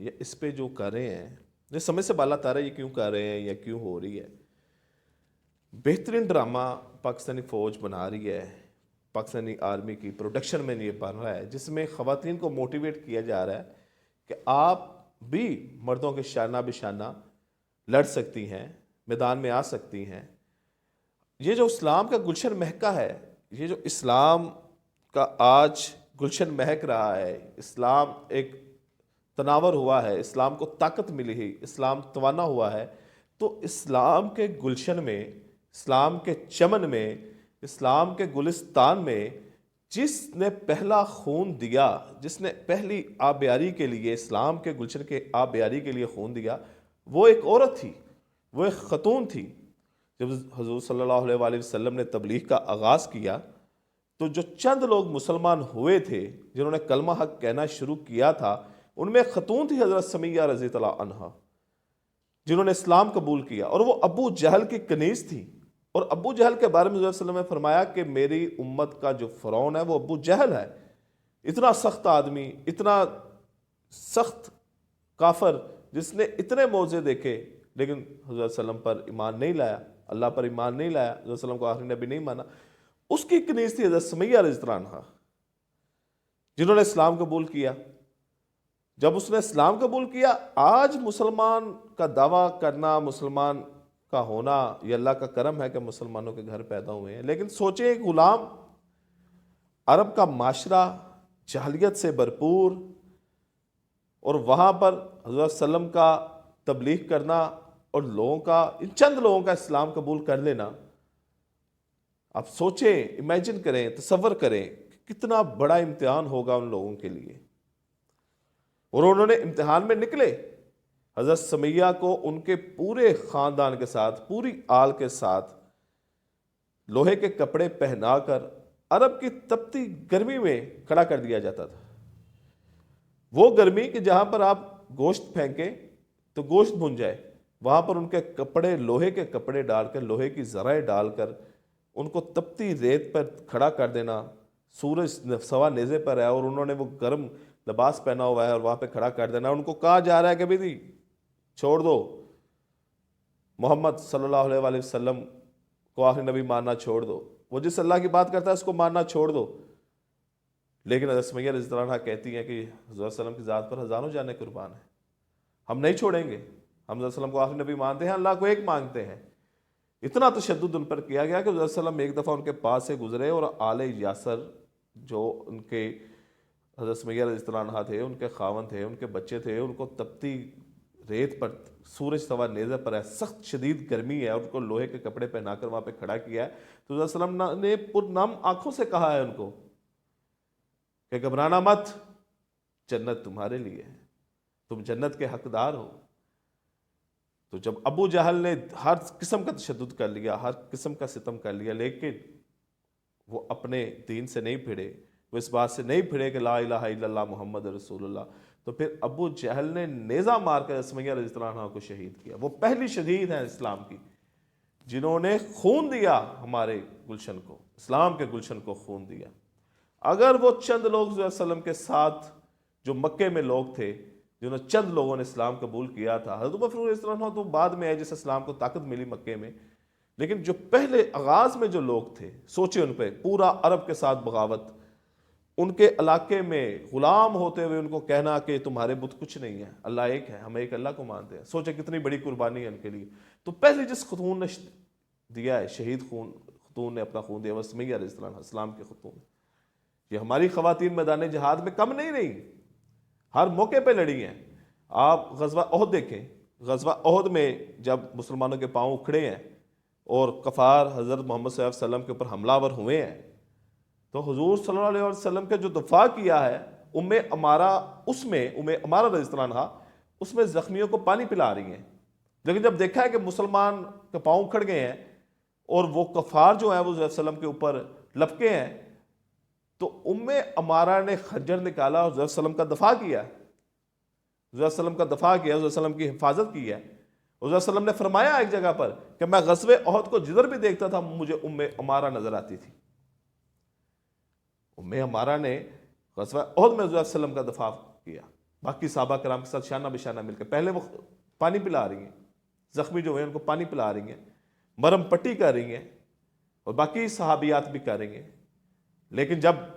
या इस पे जो कर रहे हैं, ये समय से बाला तारा, ये क्यों कर रहे हैं या क्यों हो रही है? बेहतरीन ड्रामा पाकिस्तानी फ़ौज बना रही है, पाकिस्तानी आर्मी की प्रोडक्शन में ये बन रहा है, जिसमें ख़वातीन को मोटिवेट किया जा रहा है कि आप भी मर्दों के शाना बिशाना लड़ सकती हैं, मैदान में आ सकती हैं। ये जो इस्लाम का गुलशन महका है, ये जो इस्लाम का आज गुलशन महक रहा है, इस्लाम एक तनावर हुआ है, इस्लाम को ताकत मिली है, इस्लाम तवाना हुआ है, तो इस्लाम के गुलशन में, इस्लाम के चमन में, इस्लाम के गुलिस्तान में जिसने पहला खून दिया, जिसने पहली आबियारी के लिए, इस्लाम के गुलशन के आबियारी के लिए खून दिया, वो एक औरत थी, वो एक खतून थी। जब हुजूर सल्लल्लाहु अलैहि वसल्लम ने तबलीग का आगाज़ किया तो जो चंद लोग मुसलमान हुए थे, जिन्होंने कलमा हक कहना शुरू किया था, उनमें खतून थी हज़रत समैया रज़ी अल्लाह अन्हा, जिन्होंने इस्लाम कबूल किया, और वो अबू जहल की कनीज़ थी। और अबू जहल के बारे में हज़रत सल्लल्लाहु अलैहि वसल्लम ने फरमाया कि मेरी उम्मत का जो फ़िरौन है वो अबू जहल है। इतना सख्त आदमी, इतना सख्त काफर, जिसने इतने मौजे देखे लेकिन हज़रत सल्लम पर ईमान नहीं लाया, अल्लाह पर ईमान नहीं लाया, हज़रत सल्लम को आखिरी नबी नहीं माना। उसकी कनीज़ थी हज़रत सुमैया रज़ियल्लाहु अन्हा, जिन्होंने इस्लाम कबूल किया। जब उसने इस्लाम कबूल किया, आज मुसलमान का दावा करना, मुसलमान का होना, ये अल्लाह का करम है कि मुसलमानों के घर पैदा हुए हैं। लेकिन सोचे, गुलाम अरब का माशरा जहलियत से भरपूर, और वहाँ पर हज़रत सल्लम का तबलीग करना और लोगों का, इन चंद लोगों का इस्लाम कबूल कर लेना। आप सोचें, इमेजिन करें, तसव्वुर करें कितना बड़ा इम्तिहान होगा उन लोगों के लिए। और उन्होंने इम्तिहान में निकले। हज़रत समैया को उनके पूरे ख़ानदान के साथ, पूरी आल के साथ लोहे के कपड़े पहनाकर अरब की तपती गर्मी में खड़ा कर दिया जाता था। वो गर्मी कि जहाँ पर आप गोश्त फेंके तो गोश्त भुन जाए, वहाँ पर उनके कपड़े, लोहे के कपड़े डालकर, लोहे की ज़राएँ डालकर उनको तपती रेत पर खड़ा कर देना। सूरज सवा नेज़े पर है और उन्होंने वो गर्म लिबास पहना हुआ है और वहाँ पे खड़ा कर देना। उनको कहा जा रहा है कि भाई छोड़ दो, मोहम्मद सल्लल्लाहु अलैहि वसल्लम को आखिरी नबी मानना छोड़ दो, वो जिस अल्लाह की बात करता है उसको मानना छोड़ दो। लेकिन हज़रत सुमैया रज़ियल्लाहु अन्हा कहती हैं कि हज़रत सल्लम की ज़ात पर हज़ारों जाने कुर्बान है, हम नहीं छोड़ेंगे, हम हज़रत सल्लम को आखिरी नबी मानते हैं, अल्लाह को एक मांगते हैं। इतना तशद्दुद उन पर किया गया कि हज़रत सल्लम एक दफ़ा उनके पास से गुजरे और आले यासर, जो उनके हज़रत सुमैया रज़ियल्लाहु अन्हा थे, उनके खावन थे, उनके बच्चे थे, उनको तपती रेत पर, सूरज सवा नेज़े पर है, सख्त शदीद गर्मी है, उनको लोहे के कपड़े पहनाकर वहाँ पे खड़ा किया है। तो हज़रत सल्लम ने पुरनम आंखों से कहा है उनको कि घबराना मत, जन्नत तुम्हारे लिए है, तुम जन्नत के हकदार हो। तो जब अबू जहल ने हर किस्म का तशद्दुद कर लिया, हर किस्म का सितम कर लिया, लेकिन वो अपने दीन से नहीं भिड़े, वो इस बात से नहीं भिड़े कि ला इलाहा इल्लल्लाह मुहम्मद रसूलुल्लाह। तो फिर अबू जहल ने नेज़ा मारकर सुमैया रज़ियल्लाहु अन्हा को शहीद किया। वो पहली शहीद हैं इस्लाम की, जिन्होंने खून दिया हमारे गुलशन को, इस्लाम के गुलशन को खून दिया। अगर वो चंद लोग वसल्लम के साथ, जो मक्के में लोग थे, जिन्होंने चंद लोगों ने इस्लाम कबूल किया था, हज़रत उमर फारूक रज़ियल्लाहु अन्हु तो बाद में है जिस इस्लाम को ताकत मिली मक्के में, लेकिन जो पहले आगाज़ में जो लोग थे, सोचे उन पर पूरा अरब के साथ बगावत, उनके इलाके में गुलाम होते हुए उनको कहना कि तुम्हारे बुत कुछ नहीं है, अल्लाह एक है, हम एक अल्लाह को मानते हैं। सोचे कितनी बड़ी कुर्बानी है उनके लिए। तो पहले जिस खतून ने दिया है, शहीद खतून ने अपना खून दिया, वह सुमैया रज़ियल्लाहु अन्हा, इस्लाम के खतून। ये हमारी ख़वातीन मैदान जहाद में कम नहीं रही, हर मौके पे लड़ी हैं। आप ग़ज़वा ओहद देखें, ग़ज़वा ओहद में जब मुसलमानों के पाँव उखड़े हैं और कफ़ार हज़रत मोहम्मद सल्लल्लाहु अलैहि वसल्लम के ऊपर हमलावर हुए हैं, तो हुजूर सल्लल्लाहु अलैहि वसल्लम के जो दफ़ा किया है, उम्मे अमारा रज़ियल्लाहु अन्हा उसमें ज़ख्मियों को पानी पिला रही हैं। लेकिन जब देखा है कि मुसलमान के पाँव उखड़ गए हैं और वो कफ़ार जो है वो वसल्लम के ऊपर लपके हैं, तो उम्मे अमारा ने खंजर निकाला और वसल्लम का दफ़ा किया, वसल्लम का दफ़ा किया, वसल्लम की हिफाजत की है। वसल्लम ने फरमाया एक जगह पर कि मैं ग़ज़वे ओहद को जिधर भी देखता था मुझे उम्मे अमारा नजर आती थी। उम्मे अमारा ने ग़ज़वा ओहद में वसल्लम का दफ़ा किया। बाकी सहाबा कराम के साथ शाना बिशाना मिलकर पहले वो पानी पिला रही हैं, जख्मी जो हैं उनको पानी पिला रही हैं, मरम पट्टी कर रही हैं, और बाकी सहाबियात भी करेंगे। लेकिन जब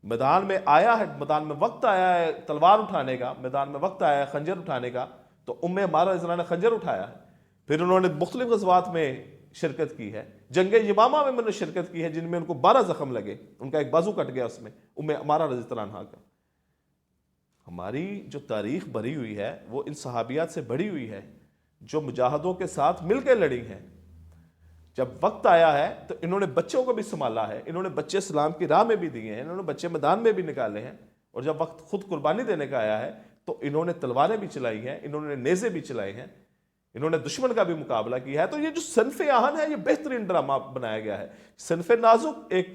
मैदान में आया है, मैदान में वक्त आया है तलवार उठाने का, मैदान में वक्त आया है खंजर उठाने का, तो उम्मे अमारा रज़ियल्लाहु अन्हा ने खंजर उठाया है। फिर उन्होंने मुख्तलिफ गज़वात में शिरकत की है, जंग यमामा में उन्होंने शिरकत की है जिनमें उनको 12 जख्म लगे, उनका एक बाजू कट गया उसमें, उम्मे अमारा रज़ियल्लाहु अन्हा का। हमारी जो तारीख भरी हुई है वो इन सहाबियात से भरी हुई है जो मुजाहिदों के साथ मिलकर लड़ी हैं। जब वक्त आया है तो इन्होंने बच्चों को भी संभाला है, इन्होंने बच्चे इस्लाम की राह में भी दिए हैं, इन्होंने बच्चे मैदान में भी निकाले हैं, और जब वक्त खुद कुर्बानी देने का आया है तो इन्होंने तलवारें भी चलाई हैं, इन्होंने नेज़े भी चलाए हैं, इन्होंने दुश्मन का भी मुकाबला किया है। तो ये जो सनफ़े आहन है ये बेहतरीन ड्रामा बनाया गया है। सनफ़े नाजुक एक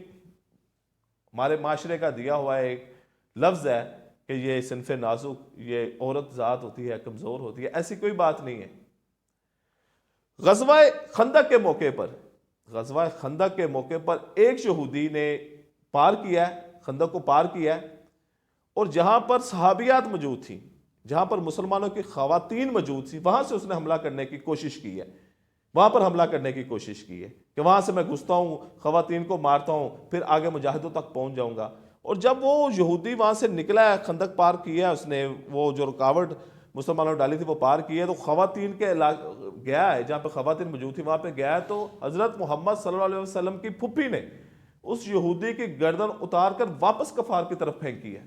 हमारे माशरे का दिया हुआ एक लफ्ज़ है कि ये सनफ़े नाजुक, ये औरत ज़ात होती है, कमज़ोर होती है, ऐसी कोई बात नहीं है। गज़वा खंदक के मौके पर, गज़वा खंदक के मौके पर एक यहूदी ने पार किया है, खंदक को पार किया है, और जहां पर सहाबियात मौजूद थी, जहां पर मुसलमानों की ख़वातीन मौजूद थी, वहां से उसने हमला करने की कोशिश की है, वहां पर हमला करने की कोशिश की है कि वहां से मैं घुसता हूं, ख़वातीन को मारता हूं, फिर आगे मुजाहिदों तक पहुंच जाऊंगा। और जब वो यहूदी वहां से निकला है, खंदक पार किया उसने, वो जो रुकावट मुसलमानों ने डाली थी वो पार की है, तो ख़वातीन के गया है जहाँ पे ख़वातीन मौजूद थी वहाँ पे गया है, तो हज़रत मोहम्मद सल्लल्लाहु अलैहि वसल्लम की फुप्पी ने उस यहूदी की गर्दन उतार कर वापस कफार की तरफ फेंकी है।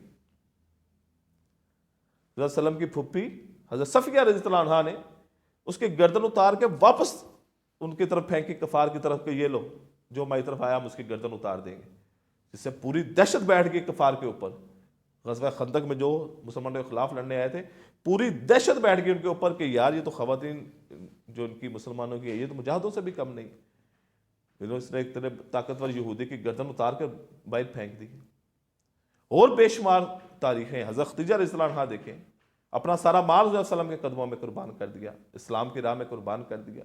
हज़रत सल्लम की फुप्पी हज़रत सफ़िया रज़ियल्लाहु अन्हा ने उसकी गर्दन उतार के वापस उनकी तरफ फेंकी, कफार की तरफ, के ये लो जो हमारी तरफ आया हम उसकी गर्दन उतार देंगे, जिससे पूरी दहशत बैठ गई कफार के ऊपर। ग़ज़वा खंदक में जो मुसलमानों के खिलाफ लड़ने आए थे, पूरी दहशत बैठ गई उनके ऊपर कि यार ये तो ख़वातीन जो उनकी मुसलमानों की है ये तो मुजाहिदों से भी कम नहीं। इसने एक तरह ताकतवर यहूदी की गर्दन उतार कर बाहर फेंक दी। और बेशुमार तारीखें, हज़रत खदीजा रज़ियल्लाहु अन्हा देखें, अपना सारा माल रसूलुल्लाह सल्लल्लाहु अलैहि वसल्लम के कदमों में कुर्बान कर दिया, इस्लाम की राह में कुर्बान कर दिया।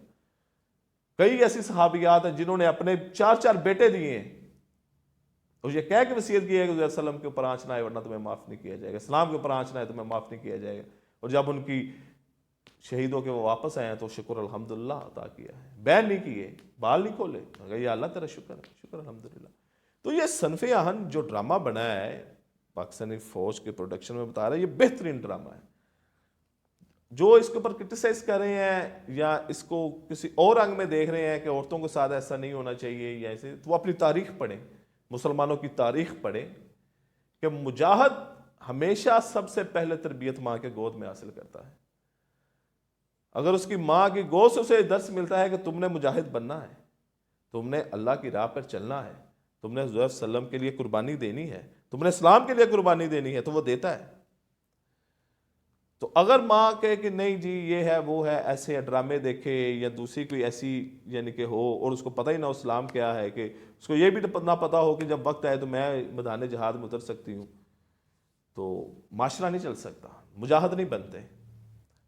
कई ऐसी सहाबियात हैं जिन्होंने अपने 4-4 बेटे दिए हैं और ये कह के वसीयत की है कि वसल्लम के ऊपर आँच ना आए वरना तुम्हें माफ़ नहीं किया जाएगा, इस्लाम के ऊपर आँच ना आए तुम्हें माफ़ नहीं किया जाएगा। और जब उनकी शहीदों के वो वापस आए हैं तो शुक्र अल्हम्दुलिल्लाह अता किया है, बैन नहीं किए, बाल नहीं खोले, मगर या अल्लाह तेरा शुक्र है, शुक्र अल्हम्दुलिल्लाह। तो ये सनफ़े आहन जो ड्रामा बनाया है पाकिस्तानी फ़ौज के प्रोडक्शन में बता रहा है, ये बेहतरीन ड्रामा है। जो इसके ऊपर क्रिटिसाइज कर रहे हैं या इसको किसी और रंग में देख रहे हैं कि औरतों के साथ ऐसा नहीं होना चाहिए या ऐसे, तो वो अपनी तारीख पढ़ें, मुसलमानों की तारीख पढ़ें कि मुजाहिद हमेशा सबसे पहले तरबियत माँ के गोद में हासिल करता है। अगर उसकी माँ की गोद से उसे दर्स मिलता है कि तुमने मुजाहिद बनना है, तुमने अल्लाह की राह पर चलना है, तुमने हुज़ूर सल्लम के लिए कुर्बानी देनी है, तुमने इस्लाम के लिए कुर्बानी देनी है, तो वो देता है। तो अगर माँ कहे कि नहीं जी ये है वो है, ऐसे ड्रामे देखे या दूसरी कोई ऐसी यानी कि हो और उसको पता ही ना इस्लाम क्या है, कि उसको ये भी ना पता हो कि जब वक्त आए तो मैं मैदान जहाद में उतर सकती हूँ, तो माशरा नहीं चल सकता, मुजाहिद नहीं बनते।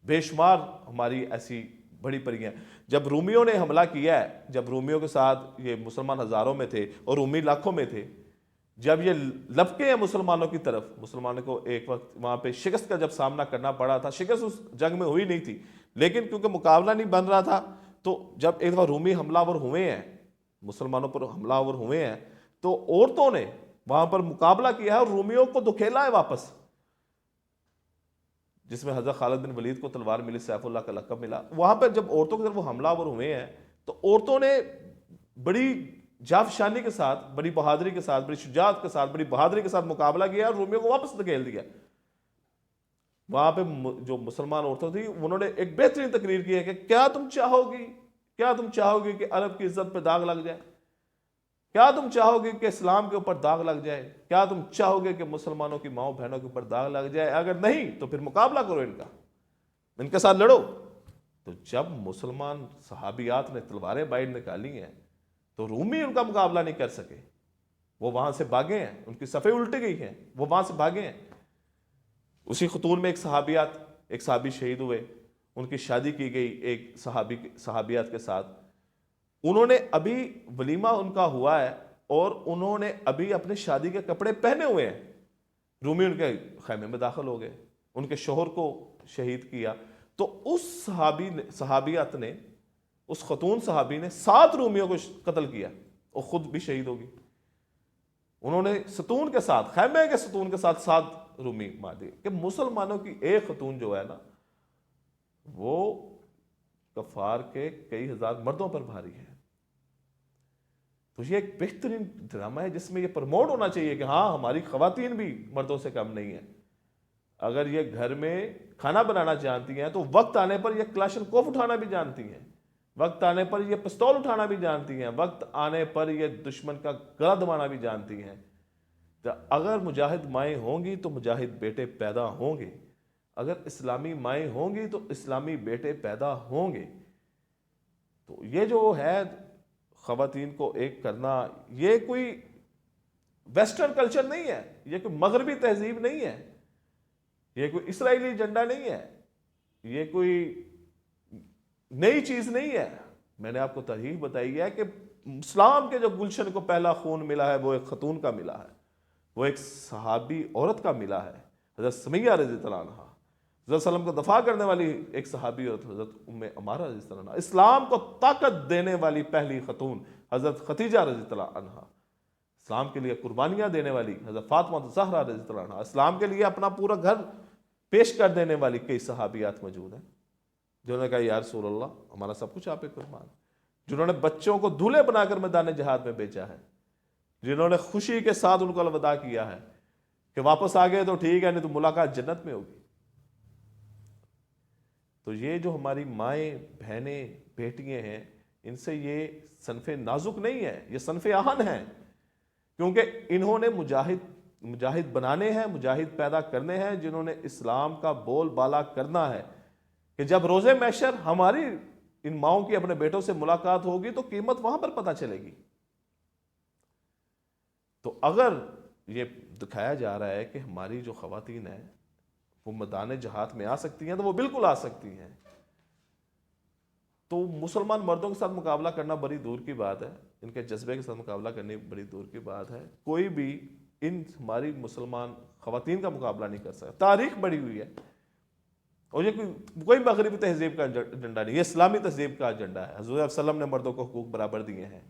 बेशुमार हमारी ऐसी बड़ी परियां, जब रूमियों ने हमला किया है, जब रूमियों के साथ ये मुसलमान हज़ारों में थे और रूमी लाखों में थे, जब ये लपके हैं मुसलमानों की तरफ, मुसलमानों को एक वक्त वहाँ पे शिकस्त का जब सामना करना पड़ा था, शिकस्त उस जंग में हुई नहीं थी, लेकिन क्योंकि मुकाबला नहीं बन रहा था, तो जब एक दफ़ा रूमी हमलावर हुए हैं, मुसलमानों पर हमलावर हुए हैं, तो औरतों ने वहाँ पर मुकाबला किया है और रूमियों को धुकेला है वापस, जिसमें हज़रत खालिद बिन वलीद को तलवार मिली, सैफुल्लाह का लक़ब मिला। वहाँ पर जब औरतों की तरफ वो हमलावर हुए हैं तो औरतों ने बड़ी जाफशानी के साथ, बड़ी बहादुरी के साथ, बड़ी शुजात के साथ, बड़ी बहादुरी के साथ मुकाबला किया और रूमियों को वापस धकेल दिया। वहां पे जो मुसलमान औरतें थी उन्होंने एक बेहतरीन तकरीर की है कि क्या तुम चाहोगी कि अरब की इज्जत पे दाग लग जाए, क्या तुम चाहोगे कि इस्लाम के ऊपर दाग लग जाए, क्या तुम चाहोगे कि मुसलमानों की माओ बहनों के ऊपर दाग लग जाए? अगर नहीं तो फिर मुकाबला करो इनका, इनके साथ लड़ो। तो जब मुसलमान सहाबियात ने तलवारें बाहर निकाली हैं तो रूमी उनका मुकाबला नहीं कर सके, वो वहां से भागे हैं, उनकी सफ़े उल्ट गई हैं, वो वहां से भागे हैं। उसी खतून में एक सहाबी शहीद हुए, उनकी शादी की गई एक सहाबियात के साथ, उन्होंने अभी वलीमा उनका हुआ है और उन्होंने अभी अपने शादी के कपड़े पहने हुए हैं, रूमी उनके खैमे में दाखिल हो गए, उनके शोहर को शहीद किया, तो उस सहाबियत ने, उस खतून सहाबी ने 7 रूमियों को कत्ल किया और खुद भी शहीद होगी। उन्होंने सतून के साथ, खैमे के सतून के साथ 7 रूमी मार दिए। कि मुसलमानों की एक खतून जो है ना, वो कफार के कई हजार मर्दों पर भारी है। तो ये एक बेहतरीन ड्रामा है जिसमें ये प्रमोट होना चाहिए कि हाँ, हमारी खवातीन भी मर्दों से कम नहीं है। अगर ये घर में खाना बनाना जानती हैं तो वक्त आने पर ये क्लाशनकोफ उठाना भी जानती हैं, वक्त आने पर ये पिस्तौल उठाना भी जानती हैं, वक्त आने पर ये दुश्मन का गला दबाना भी जानती हैं। तो अगर मुजाहिद माएँ होंगी तो मुजाहिद बेटे पैदा होंगे, अगर इस्लामी माएँ होंगी तो इस्लामी बेटे पैदा होंगे। तो ये जो है ख़वातीन को एक करना, ये कोई वेस्टर्न कल्चर नहीं है, ये कोई मगरबी तहजीब नहीं है, ये कोई इसराइली झंडा नहीं है, ये कोई नई चीज नहीं है। मैंने आपको तारीख बताई है कि इस्लाम के जो गुलशन को पहला खून मिला है वो एक खतून का मिला है, वो एक सहाबी औरत का मिला है, हज़रत समैया रज़ी अल्लाह अन्हा। हज़रत सल्लम को दफा करने वाली एक सहाबी औरत हज़रत उम्मे अमारा रज़ी अल्लाह अन्हा। इस्लाम को ताकत देने वाली पहली खतून हज़रत खतीजा रज़ी अल्लाह अन्हा। इस्लाम के लिए कुर्बानियां देने वाली हज़रत फातिमा ज़हरा रज़ी अल्लाह अन्हा। इस्लाम के लिए अपना पूरा घर पेश कर देने वाली कई सहाबियात मौजूद हैं जिन्होंने कहा या रसूल अल्लाह, हमारा सब कुछ आप पे कुर्बान। जिन्होंने बच्चों को दूल्हे बनाकर मैदान जहाद में बेचा है, जिन्होंने खुशी के साथ उनको अलविदा किया है कि वापस आ गए तो ठीक है, नहीं तो मुलाकात जन्नत में होगी। तो ये जो हमारी माएँ, बहनें, बेटियां हैं, इनसे ये सनफे नाजुक नहीं है, ये सनफे आहन है, क्योंकि इन्होंने मुजाहिद बनाने हैं, मुजाहिद पैदा करने हैं, जिन्होंने इस्लाम का बोलबाला करना है कि जब रोज़े महशर हमारी इन माओं की अपने बेटों से मुलाकात होगी तो कीमत वहां पर पता चलेगी। तो अगर ये दिखाया जा रहा है कि हमारी जो खवातीन हैं वो मैदान जहाद में आ सकती हैं, तो वो बिल्कुल आ सकती हैं। तो मुसलमान मर्दों के साथ मुकाबला करना बड़ी दूर की बात है, इनके जज्बे के साथ मुकाबला करनी बड़ी दूर की बात है। कोई भी इन हमारी मुसलमान खवातीन का मुकाबला नहीं कर सकता। तारीख बढ़ी हुई है और ये कोई मगरबी तहजीब का एजेंडा नहीं, ये इस्लामी तहजीब का एजेंडा है। हज़रत सल्लम ने मर्दों को हुकूक बराबर दिए हैं,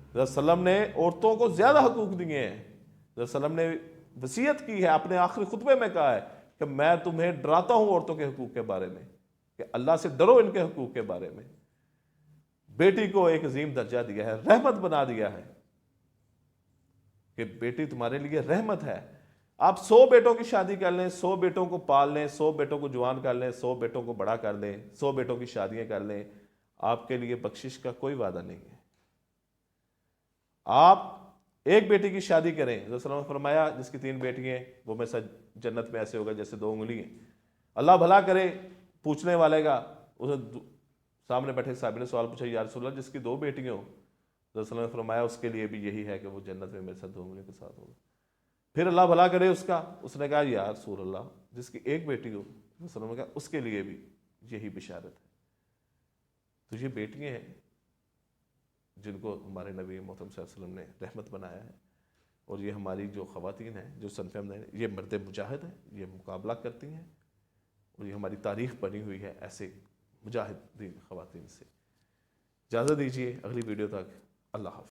हज़रत सल्लम ने औरतों को ज़्यादा हुकूक दिए हैं। हज़रत सल्लम ने वसीयत की है, अपने आखिरी खुतबे में कहा है कि मैं तुम्हें डराता हूँ औरतों के हुकूक के बारे में, कि अल्लाह से डरो इनके हुकूक के बारे में। बेटी को एक अजीम दर्जा दिया है, रहमत बना दिया है कि बेटी तुम्हारे लिए रहमत है। आप 100 बेटों की शादी कर लें, 100 बेटों को पाल लें, 100 बेटों को जवान कर लें, 100 बेटों को बड़ा कर लें, 100 बेटों की शादियां कर लें, आपके लिए बख्शिश का कोई वादा नहीं है। आप एक बेटी की शादी करें, रसूलुल्लाह ने फरमाया जिसकी 3 बेटियां वो में से जन्नत में ऐसे होगा जैसे 2 उंगली। अल्लाह भला करे पूछने वाले का, उसे सामने बैठे साहब ने सवाल पूछा या रसूलल्लाह जिसकी 2 बेटियां हो, रसूलुल्लाह ने फरमाया उसके लिए भी यही है कि वो जन्नत में मेरे साथ 2 उंगली के साथ होगा। फिर अल्लाह भला करे उसका, उसने कहा या रसूल अल्लाह जिसकी 1 बेटी हो, रसूल ने कहा उसके लिए भी यही बिशारत है। तो ये बेटियां हैं जिनको हमारे नबी मोहम्मद सल्लल्लाहु अलैहि वसल्लम ने रहमत बनाया है, और ये हमारी जो ख़वातीन हैं जो सनफ़े हमने, ये मर्द मुजाहिद हैं, ये मुकाबला करती हैं, और ये हमारी तारीख़ बनी हुई है ऐसे मुजाहिदीन ख़वातीन से। इजाज़त दीजिए, अगली वीडियो तक अल्लाह हाफ़िज़।